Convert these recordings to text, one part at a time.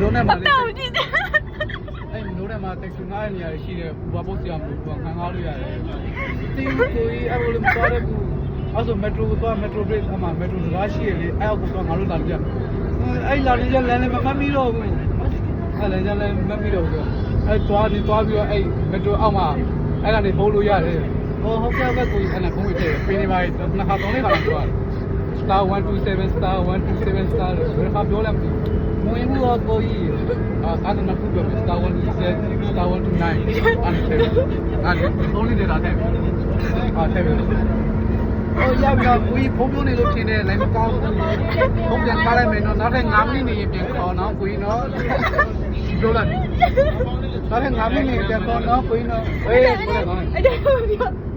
လုံးနဲ့မှာအဲ့လုံးနဲ့မှာတက်ဆူငါးနေရာရှိတယ်ဘာပို့စရာမလိုဘူးခံကားလို့ရတယ်တင်းကိုကြီးအဲ့လိုမတော်တဲ့ဘူးအဲ့ဆိုမက်ထရိုသွားမက်ထရိုဘရစ်အမှမက်ထရိုစကားရှိရလေအဲ့ကိုတော့ငါတို့လာကြအဲ့လာနေကြလမ်းလည်းမမှတ်မိတော့ဘူးအဲ့လမ်းလည်းမမှတ်မိတော့ဘူးအဲ့သွားပြီးတော့အဲ့မက်ထရိုအောက်မှာအဲ့ကနေဖုန်းလို့ရတယ်ဟိုဟုတ်ကဲ့ကိုကြီးအဲ့ဒါဖုန်းဝေးတယ်ပြနေပါနှစ်ခါသုံးလေးခါလောက်သွားstar 127 star 127 star လို့ဘယ်မှာပြောလဲမသိဘူးမင်းဘူးကိုကြီးအဲ့ဒါမှခုပြော star 127 star 129အဲ့only နေတာတဲ့တဲ့ပြီဟိုရောက်တော့ကိုကြီးဖုန်းပြောနေလို့ထင်တယ်လိုင်းမကောင်းဘူးဖုန်းပြန်ထားလိုက်မယ်နော်နောက်ထပ်9မိနစ်နေရင်ပြန်ခေါ်နော်ကိုကြီးနော်ပြောလိုက်နောက်ထပ်9မိနစ်ပြန်ခေါ်နော်ကိုကြီးနော်ဟေးကိုလည်းကောင်းတယ်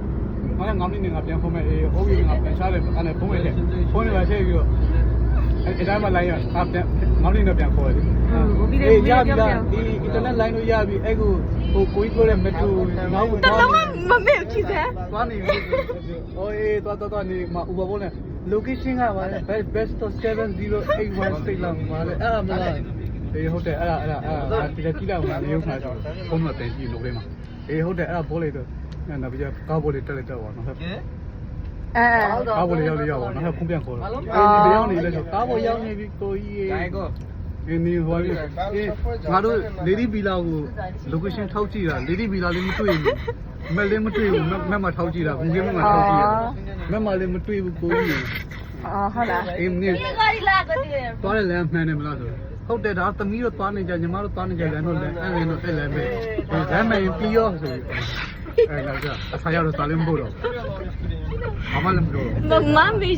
မနက်9မိနစ်ငါပြန်ဖုန်းမဲ့အေးဟုတ်ပြီငါပြန်ချတယ်အဲ့နဲ့ဖုန်းရဲ့ဖုန်းနဲ့ပါထည့်ပြီးတော့အဲ့ဒါမှလိုင်းရငါပြန်9မိနစ်ပြန်ခေါ်တယ်အေးရပြီလားဒီ internet line လို့ရပြီအဲ့ကိုဟိုကိုကြီးပြောတဲ့ metro နောက်ဝင်သွားတယ်မမေ့ကြည့်တယ်သွားနေပြီဟိုအေးသွားနေမှာ Uber ဘုန်းနဲ့ location ကပါလေ best 70816လောက်ပါလေအဲ့ဒါမလားအေးဟုတ်တယ်အဲ့ဒါဒီကကြည့်လိုက်မှာရုပ်ခါတော့ဖုန်းမှာတင်ကြည့်လို့လေးမှာအေးဟုတ်တယ်အဲ့ဒါဘောလေးတော့နောက်ပြီးကားဘောလေးတက်လိုက်တော့ပါနော်ကားဘောလေးရောက်ပါနောက်ဖုန်းပြန်ခေါ်တော့အေးဒီရောက်နေလဲဆိုကားဘောရောက်နေပြီကိုကြီးအေးဒီနေဟိုလေးငါတို့ Lady Villa ကို location ထောက်ကြည့်တာ Lady Villa လေးမတွေ့ဘူးမက်လေးမတွေ့ဘူးမက်မှာထောက်ကြည့်တာဘူးကြီးမက်မှာထောက်ကြည့်တာမက်မှာလည်းမတွေ့ဘူးကိုကြီးဟုတ်လားအေးမင်းသွားတယ်လမ်းမှန်တယ်မလားဆိုဟုတ်တယ်ဒါသမီးတို့သွားနေကြညီမတို့သွားနေကြလမ်းတော့လမ်းအဲ့လမ်းတော့အဲ့လမ်းပဲလမ်းမရင်ပြီးရောဆိုအဲ့တော့အဆရာတို့သွားလည်းမဖို့တော့ဘာမှလည်းမပြောမမမေ